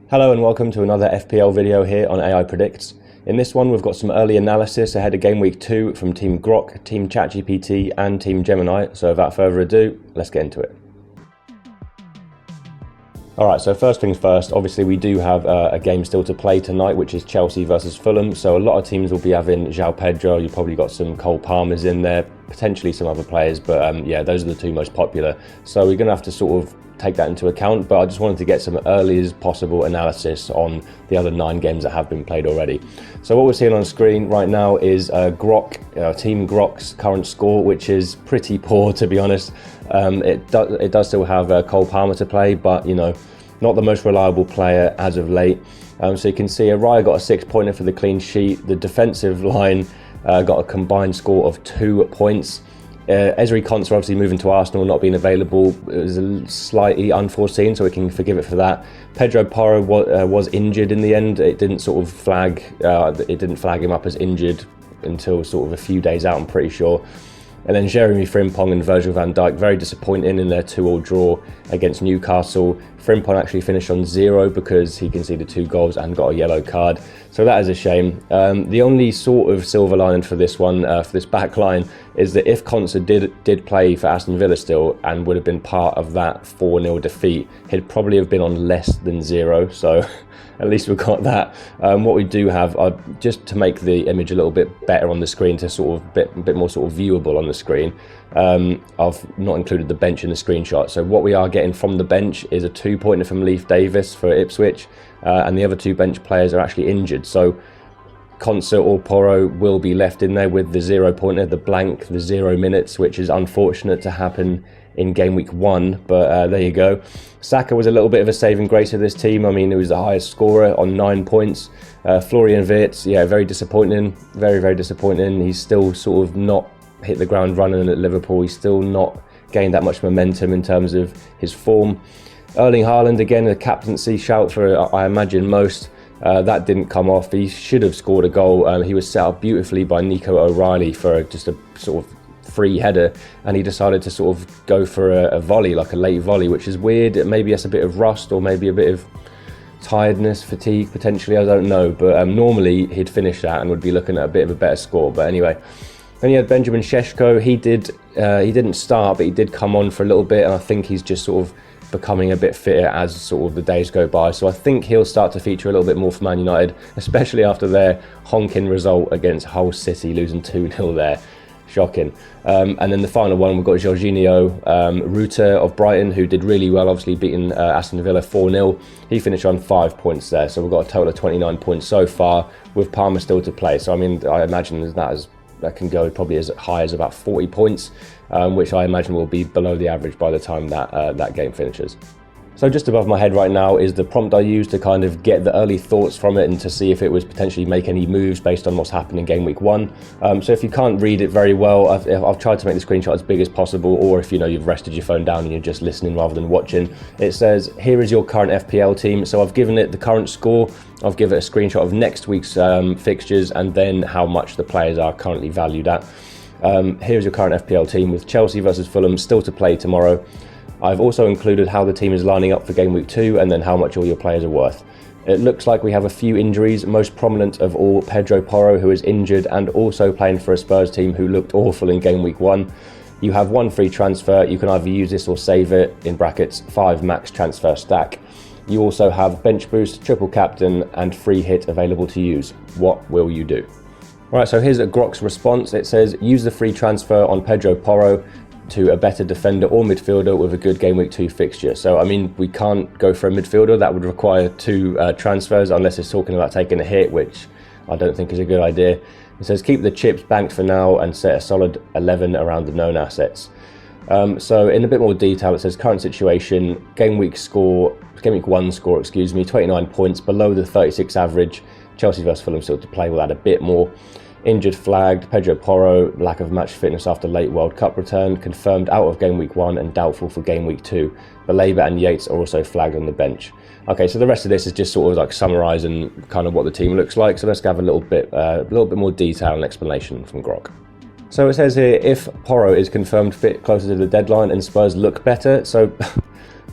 Hello and welcome to another FPL video here on AI Predicts. In this one we've got some early analysis ahead of Game Week 2 from Team Grok, Team ChatGPT and Team Gemini, so without further ado, let's get into it. Alright, so first things first, obviously we do have a game still to play tonight, which is Chelsea versus Fulham, so a lot of teams will be having João Pedro. You've probably got some Cole Palmers in there, potentially some other players, but yeah, those are the two most popular, so we're going to have to sort of take that into account, but I just wanted to get some early as possible analysis on the other 9 games that have been played already. So what we're seeing on screen right now is Grok, Team Grok's current score, which is pretty poor, to be honest. It does still have Cole Palmer to play, but you know, not the most reliable player as of late. So you can see Araya got a 6-pointer for the clean sheet. The defensive line got a combined score of 2 points. Ezri Konsa obviously moving to Arsenal, not being available, it was slightly unforeseen, so we can forgive it for that. Pedro Porro was injured in the end. It didn't sort of flag, it didn't flag him up as injured until sort of a few days out, I'm pretty sure. And then Jeremy Frimpong and Virgil van Dijk, very disappointing in their 2-2 draw against Newcastle. Frimpong actually finished on 0 because he conceded 2 goals and got a yellow card. So that is a shame. The only sort of silver lining for this one, for this back line, is that if Konsa did play for Aston Villa still and would have been part of that 4-0 defeat, he'd probably have been on less than 0. So at least we've got that. What we do have, just to make the image a little bit better on the screen, to sort of a bit more sort of viewable on the screen, I've not included the bench in the screenshot. So what we are getting from the bench is a 2-pointer from Leif Davis for Ipswich, and the other 2 bench players are actually injured. So Konsa or Porro will be left in there with the 0-pointer, the blank, the 0 minutes, which is unfortunate to happen in Game Week 1, but there you go. Saka was a little bit of a saving grace of this team. I mean, he was the highest scorer on 9 points. Florian Wirtz, yeah, very disappointing, very disappointing. He's still sort of not hit the ground running at Liverpool. He's still not gained that much momentum in terms of his form. Erling Haaland, again, a captaincy shout for, I imagine, most. That didn't come off. He should have scored a goal. He was set up beautifully by Nico O'Reilly for just a sort of free header, and he decided to sort of go for a volley, like a late volley, which is weird. Maybe that's a bit of rust, or maybe a bit of tiredness, fatigue, potentially, I don't know. But normally he'd finish that and would be looking at a bit of a better score. But anyway, then you had Benjamin Šeško. He didn't start, but he did come on for a little bit, and I think he's just sort of becoming a bit fitter as sort of the days go by. So I think he'll start to feature a little bit more for Man United, especially after their honking result against Hull City, losing 2-0 there. Shocking. And then the final one, we've got Jorginho Rutter of Brighton, who did really well, obviously beating Aston Villa 4-0. He finished on 5 points there, so we've got a total of 29 points so far, with Palmer still to play. So I mean, I imagine that can go probably as high as about 40 points, which I imagine will be below the average by the time that game finishes. So just above my head right now is the prompt I used to kind of get the early thoughts from it and to see if it was potentially make any moves based on what's happened in Game Week 1. So if you can't read it very well, I've tried to make the screenshot as big as possible, or if you know you've rested your phone down and you're just listening rather than watching. It says, here is your current FPL team. So I've given it the current score, I've given it a screenshot of next week's fixtures, and then how much the players are currently valued at. Here's your current FPL team with Chelsea versus Fulham still to play tomorrow. I've also included how the team is lining up for Game Week 2 and then how much all your players are worth. It looks like we have a few injuries, most prominent of all Pedro Porro, who is injured and also playing for a Spurs team who looked awful in Game Week 1. You have 1 free transfer. You can either use this or save it, in brackets, 5 max transfer stack. You also have bench boost, triple captain and free hit available to use. What will you do? Right, so here's a Grok's response. It says, use the free transfer on Pedro Porro to a better defender or midfielder with a good Game Week 2 fixture. So, I mean, we can't go for a midfielder. That would require 2 transfers, unless it's talking about taking a hit, which I don't think is a good idea. It says, keep the chips banked for now and set a solid 11 around the known assets. So, in a bit more detail, it says, current situation, Game Week 1 score, 29 points, below the 36 average. Chelsea vs Fulham still to play, we'll add a bit more. Injured flagged, Pedro Porro, lack of match fitness after late World Cup return, confirmed out of Game Week 1 and doubtful for Game Week 2. Baleba and Yates are also flagged on the bench. Okay, so the rest of this is just sort of like summarising kind of what the team looks like. So let's have a little bit more detail and explanation from Grok. So it says here, if Porro is confirmed fit closer to the deadline and Spurs look better, so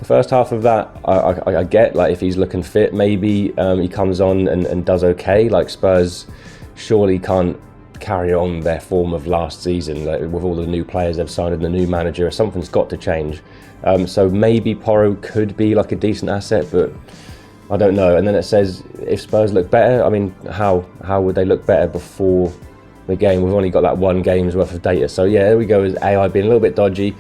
The first half of that, I get, like, if he's looking fit, maybe he comes on and does okay. Like, Spurs surely can't carry on their form of last season, like, with all the new players they've signed and the new manager. Something's got to change. So maybe Porro could be like a decent asset, but I don't know. And then it says if Spurs look better, I mean, how would they look better before the game? We've only got that one game's worth of data. So yeah, there we go, as AI being a little bit dodgy.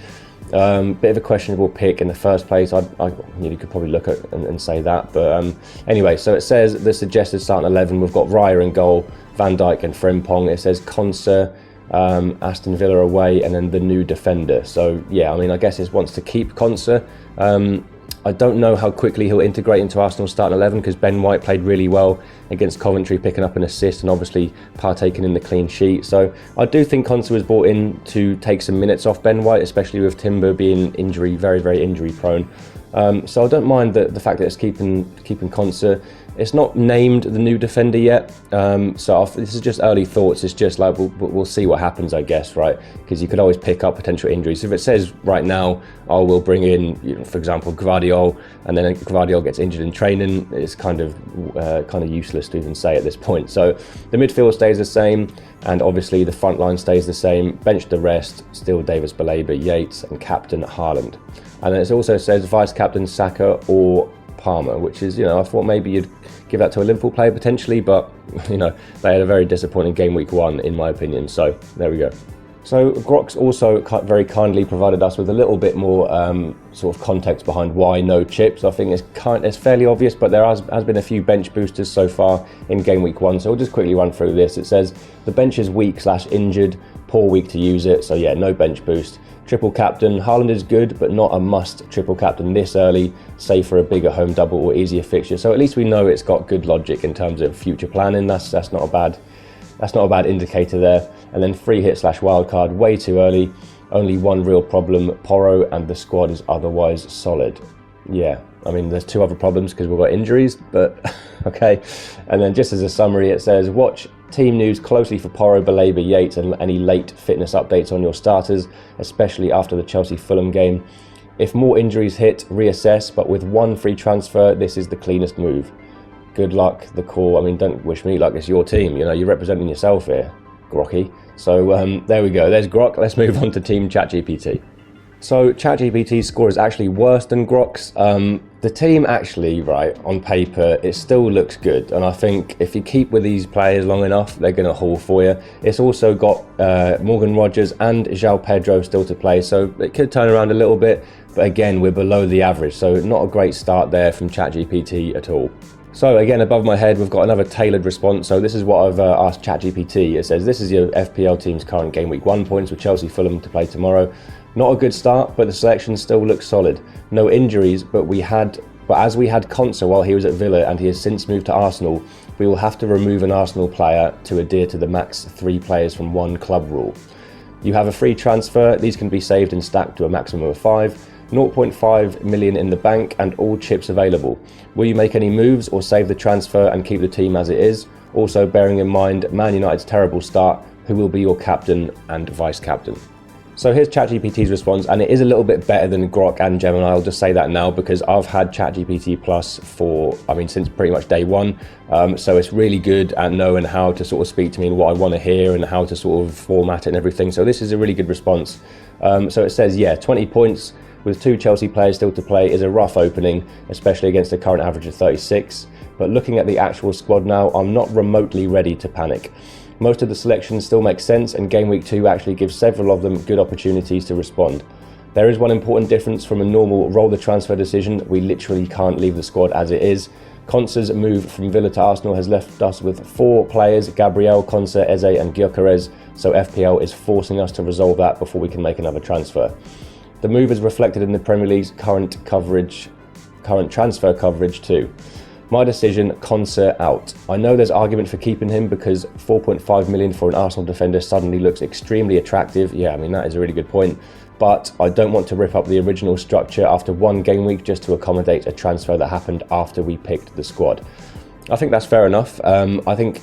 Bit of a questionable pick in the first place. You could probably look at and say that, but anyway. So it says the suggested starting 11. We've got Raya in goal, Van Dijk and Frimpong. It says Konsa, Aston Villa away, and then the new defender. So yeah, I mean, I guess it wants to keep Konsa. I don't know how quickly he'll integrate into Arsenal's starting 11, because Ben White played really well against Coventry, picking up an assist and obviously partaking in the clean sheet. So I do think Konsa was brought in to take some minutes off Ben White, especially with Timber being very, very injury prone. So I don't mind the fact that it's keeping Konsa. It's not named the new defender yet, so this is just early thoughts. It's just like we'll see what happens, I guess, right? Because you could always pick up potential injuries. If it says right now, oh, we'll bring in, for example, Gvardiol, and then Gvardiol gets injured in training, it's kind of useless to even say at this point. So the midfield stays the same, and obviously the front line stays the same. Bench the rest, still Davis, Baleba, Yates, and captain Haaland. And then it also says vice captain Saka or Palmer, which is, I thought maybe you'd give that to a Liverpool player potentially, but they had a very disappointing game week 1 in my opinion. So there we go. So Grok's also very kindly provided us with a little bit more sort of context behind why no chips. I think it's fairly obvious, but there has been a few bench boosters so far in game week 1. So we'll just quickly run through this. It says the bench is weak/injured, poor week to use it. So yeah, no bench boost. Triple captain, Haaland is good, but not a must triple captain this early, save for a bigger home double or easier fixture. So at least we know it's got good logic in terms of future planning. That's not a bad indicator there. And then free hit/wildcard, way too early. Only one real problem, Porro, and the squad is otherwise solid. Yeah, I mean, there's 2 other problems because we've got injuries, but okay. And then just as a summary, it says watch team news closely for Porro, Baleba, Yates, and any late fitness updates on your starters, especially after the Chelsea-Fulham game. If more injuries hit, reassess, but with 1 free transfer, this is the cleanest move. Good luck, the call. I mean, don't wish me luck, it's your team, you're representing yourself here, Grocky. So there we go, there's Grok. Let's move on to Team ChatGPT. So ChatGPT's score is actually worse than Grok's. The team actually, right, on paper, it still looks good. And I think if you keep with these players long enough, they're going to haul for you. It's also got Morgan Rogers and João Pedro still to play. So it could turn around a little bit. But again, we're below the average. So not a great start there from ChatGPT at all. So again, above my head, we've got another tailored response. So this is what I've asked ChatGPT. It says, this is your FPL team's current game week 1 points with Chelsea Fulham to play tomorrow. Not a good start, but the selection still looks solid. No injuries, but as we had Konsa while he was at Villa and he has since moved to Arsenal, we will have to remove an Arsenal player to adhere to the max 3 players from 1 club rule. You have a free transfer. These can be saved and stacked to a maximum of 5. 0.5 million in the bank and all chips available. Will you make any moves or save the transfer and keep the team as it is? Also bearing in mind Man United's terrible start, who will be your captain and vice captain? So here's ChatGPT's response, and it is a little bit better than Grok and Gemini. I'll just say that now because I've had ChatGPT Plus since pretty much day 1. So it's really good at knowing how to sort of speak to me and what I want to hear and how to sort of format it and everything. So this is a really good response. So it says, yeah, 20 points with 2 Chelsea players still to play is a rough opening, especially against a current average of 36. But looking at the actual squad now, I'm not remotely ready to panic. Most of the selections still make sense, and game week 2 actually gives several of them good opportunities to respond. There is one important difference from a normal roll the transfer decision. We literally can't leave the squad as it is. Konsa's move from Villa to Arsenal has left us with 4 players, Gabriel, Konsa, Eze and Gyökeres, so FPL is forcing us to resolve that before we can make another transfer. The move is reflected in the Premier League's current transfer coverage too. My decision, Konsa out. I know there's argument for keeping him because 4.5 million for an Arsenal defender suddenly looks extremely attractive. Yeah, I mean, that is a really good point. But I don't want to rip up the original structure after 1 game week just to accommodate a transfer that happened after we picked the squad. I think that's fair enough. I think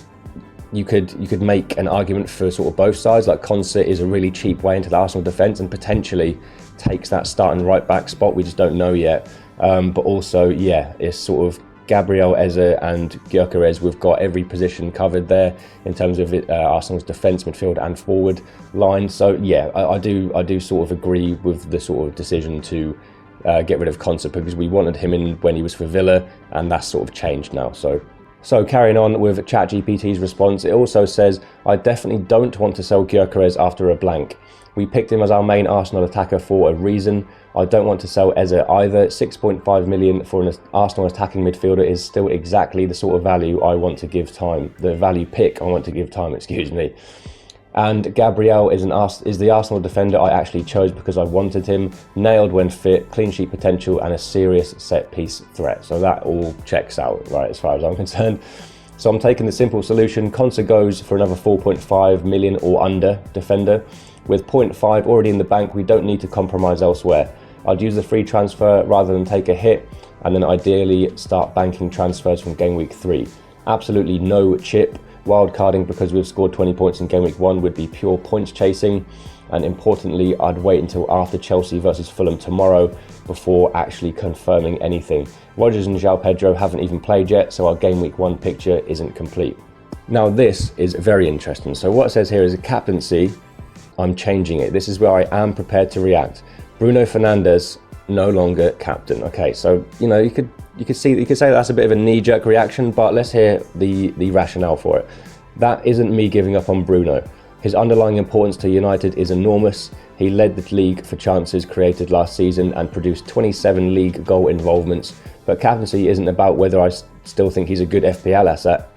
you could make an argument for sort of both sides. Like Konsa is a really cheap way into the Arsenal defence and potentially takes that starting right back spot. We just don't know yet. But also, yeah, it's sort of Gabriel, Eze and Gyökeres. We've got every position covered there in terms of Arsenal's defence, midfield and forward line. So yeah, I do sort of agree with the sort of decision to get rid of Konsa, because we wanted him in when he was for Villa, and that's sort of changed now. So carrying on with ChatGPT's response, it also says, I definitely don't want to sell Gyökeres after a blank. We picked him as our main Arsenal attacker for a reason. I don't want to sell Eze either. 6.5 million for an Arsenal attacking midfielder is still exactly the sort of value I want to give time. The value pick I want to give time, excuse me. And Gabriel is the Arsenal defender I actually chose because I wanted him. Nailed when fit, clean sheet potential and a serious set piece threat. So that all checks out, right, as far as I'm concerned. So I'm taking the simple solution. Konsa goes for another 4.5 million or under defender. With 0.5 already in the bank, we don't need to compromise elsewhere. I'd use the free transfer rather than take a hit, and then ideally start banking transfers from game week 3. Absolutely no chip. Wildcarding because we've scored 20 points in game week 1 would be pure points chasing. And importantly, I'd wait until after Chelsea versus Fulham tomorrow before actually confirming anything. Rodgers and João Pedro haven't even played yet, so our game week 1 picture isn't complete. Now this is very interesting. So what it says here is a captaincy. I'm changing it. This is where I am prepared to react. Bruno Fernandes no longer captain. Okay, so you could say that's a bit of a knee-jerk reaction, but let's hear the rationale for it. That isn't me giving up on Bruno. His underlying importance to United is enormous. He led the league for chances created last season and produced 27 league goal involvements. But captaincy isn't about whether I still think he's a good FPL asset.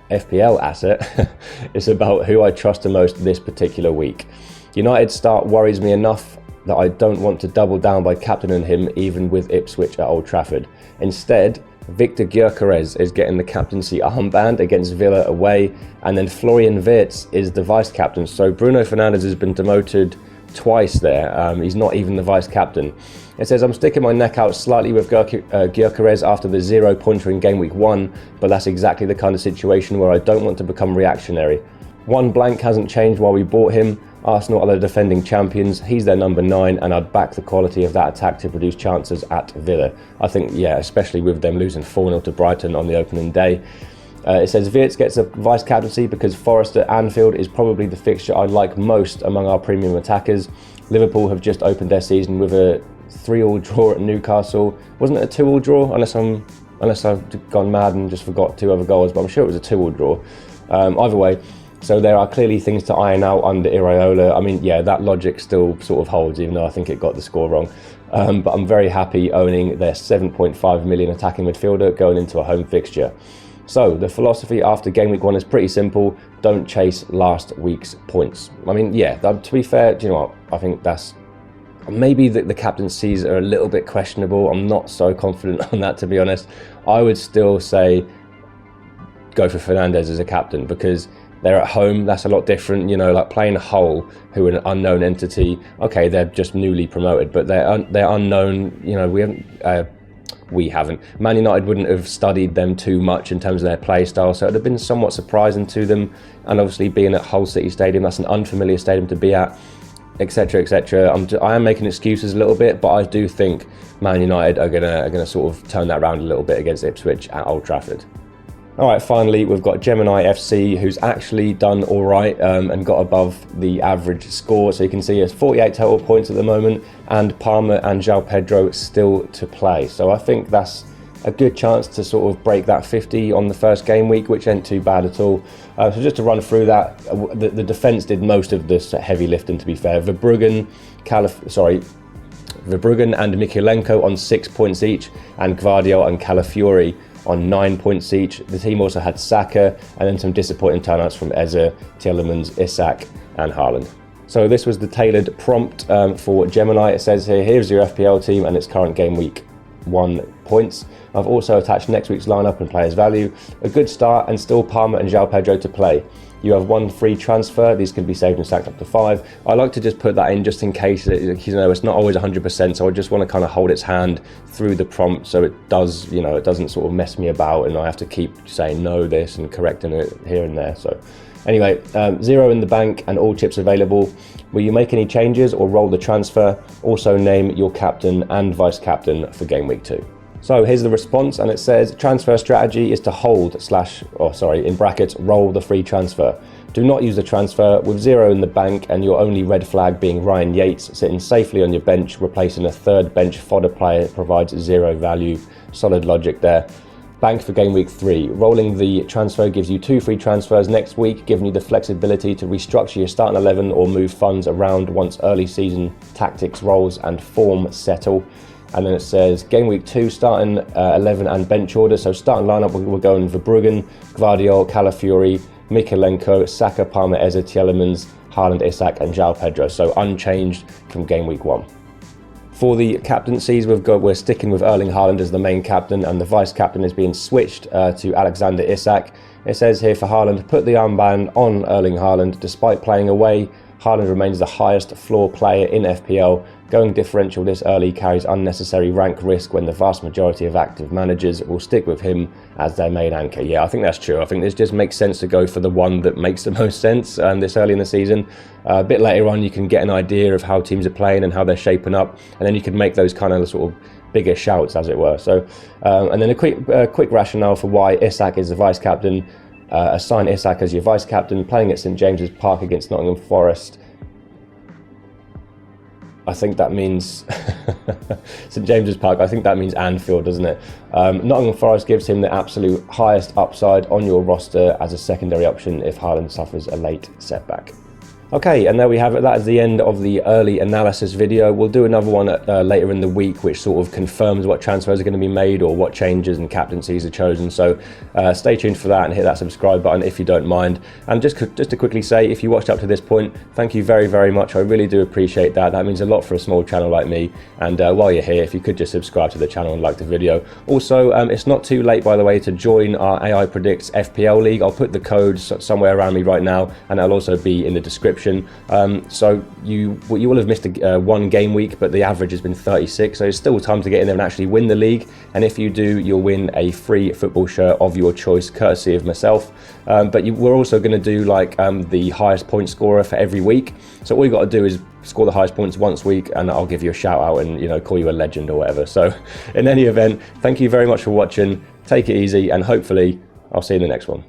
It's about who I trust the most this particular week. United's start worries me enough that I don't want to double down by captaining him even with Ipswich at Old Trafford. Instead, Victor Gyökeres is getting the captaincy armband against Villa away, and then Florian Wirtz is the vice captain. So Bruno Fernandes has been demoted twice there. He's not even the vice captain. It says, I'm sticking my neck out slightly with Gyökeres after the 0-pointer in game week 1, but that's exactly the kind of situation where I don't want to become reactionary. One blank hasn't changed while we bought him. Arsenal are the defending champions. He's their number 9, and I'd back the quality of that attack to produce chances at Villa. I think, yeah, especially with them losing 4-0 to Brighton on the opening day. It says Wirtz gets a vice captaincy because Forest at Anfield is probably the fixture I like most among our premium attackers. Liverpool have just opened their season with a 3-3 draw at Newcastle. Wasn't it a 2-2 draw? Unless I've gone mad and just forgot 2 other goals, but I'm sure it was a 2-2 draw. Either way. So there are clearly things to iron out under Iraola. I mean, yeah, that logic still sort of holds, even though I think it got the score wrong. But I'm very happy owning their 7.5 million attacking midfielder going into a home fixture. So the philosophy after game week 1 is pretty simple. Don't chase last week's points. I mean, yeah, to be fair, do you know what? I think that's maybe the captaincies are a little bit questionable. I'm not so confident on that, to be honest. I would still say go for Fernandes as a captain because they're at home. That's a lot different, like playing Hull, who are an unknown entity. Okay, they're just newly promoted, but they're unknown. We haven't. Man United wouldn't have studied them too much in terms of their play style, so it would have been somewhat surprising to them. And obviously, being at Hull City Stadium, that's an unfamiliar stadium to be at, etc., etc. I am making excuses a little bit, but I do think Man United are gonna sort of turn that around a little bit against Ipswich at Old Trafford. All right, finally, we've got Gemini FC, who's actually done all right and got above the average score. So you can see it's 48 total points at the moment, and Palmer and João Pedro still to play. So I think that's a good chance to sort of break that 50 on the first game week, which ain't too bad at all. So just to run through that, the defence did most of this heavy lifting, to be fair. Verbruggen and Mikulenko on 6 points each, and Gvardiol and Calafiori on 9 points each. The team also had Saka, and then some disappointing turnouts from Eze, Tielemans, Isak and Haaland. So this was the tailored prompt for Gemini. It says here, here's your FPL team and its current game week 1 points. I've also attached next week's lineup and players value. A good start, and still Palmer and João Pedro to play. You have 1 free transfer. These can be saved and stacked up to 5. I like to just put that in just in case, it's not always 100%. So I just want to kind of hold its hand through the prompt, so it does, it doesn't sort of mess me about, and I have to keep saying no this and correcting it here and there. So anyway, 0 in the bank and all chips available. Will you make any changes or roll the transfer? Also name your captain and vice captain for game week 2. So here's the response, and it says transfer strategy is to hold in brackets, roll the free transfer. Do not use the transfer with 0 in the bank and your only red flag being Ryan Yates sitting safely on your bench, replacing a third bench fodder player provides 0 value. Solid logic there. Bank for game week 3. Rolling the transfer gives you 2 free transfers next week, giving you the flexibility to restructure your starting 11 or move funds around once early season tactics, roles and form settle. And then it says game week 2 starting 11 and bench order. So starting lineup, we're going Verbruggen, Gvardiol, Calafiori, Mikalenko, Saka, Palmer, Eze, Tielemans, Haaland, Isak and João Pedro. So unchanged from game week 1. For the captaincies, we're sticking with Erling Haaland as the main captain, and the vice captain is being switched to Alexander Isak. It says here for Haaland, put the armband on Erling Haaland. Despite playing away, Haaland remains the highest floor player in FPL. Going differential this early carries unnecessary rank risk when the vast majority of active managers will stick with him as their main anchor. Yeah, I think that's true. I think this just makes sense to go for the one that makes the most sense this early in the season. A bit later on, you can get an idea of how teams are playing and how they're shaping up, and then you can make those kind of sort of bigger shouts, as it were. So, and then a quick rationale for why Isak is the vice captain. Assign Isak as your vice captain, playing at St James's Park against Nottingham Forest. I think that means St James's Park. I think that means Anfield, doesn't it? Nottingham Forest gives him the absolute highest upside on your roster as a secondary option if Haaland suffers a late setback. Okay, and there we have it. That is the end of the early analysis video. We'll do another one later in the week, which sort of confirms what transfers are going to be made or what changes and captaincies are chosen. So stay tuned for that and hit that subscribe button if you don't mind. And just to quickly say, if you watched up to this point, thank you very, very much. I really do appreciate that. That means a lot for a small channel like me. And while you're here, if you could just subscribe to the channel and like the video. Also, it's not too late, by the way, to join our AI Predicts FPL League. I'll put the code somewhere around me right now, and it'll also be in the description. So you will have missed one game week, but the average has been 36, so it's still time to get in there and actually win the league. And if you do, you'll win a free football shirt of your choice, courtesy of myself. But we're also going to do like the highest point scorer for every week. So all you got to do is score the highest points once a week, and I'll give you a shout out and call you a legend or whatever. So in any event, thank you very much for watching. Take it easy, and hopefully I'll see you in the next one.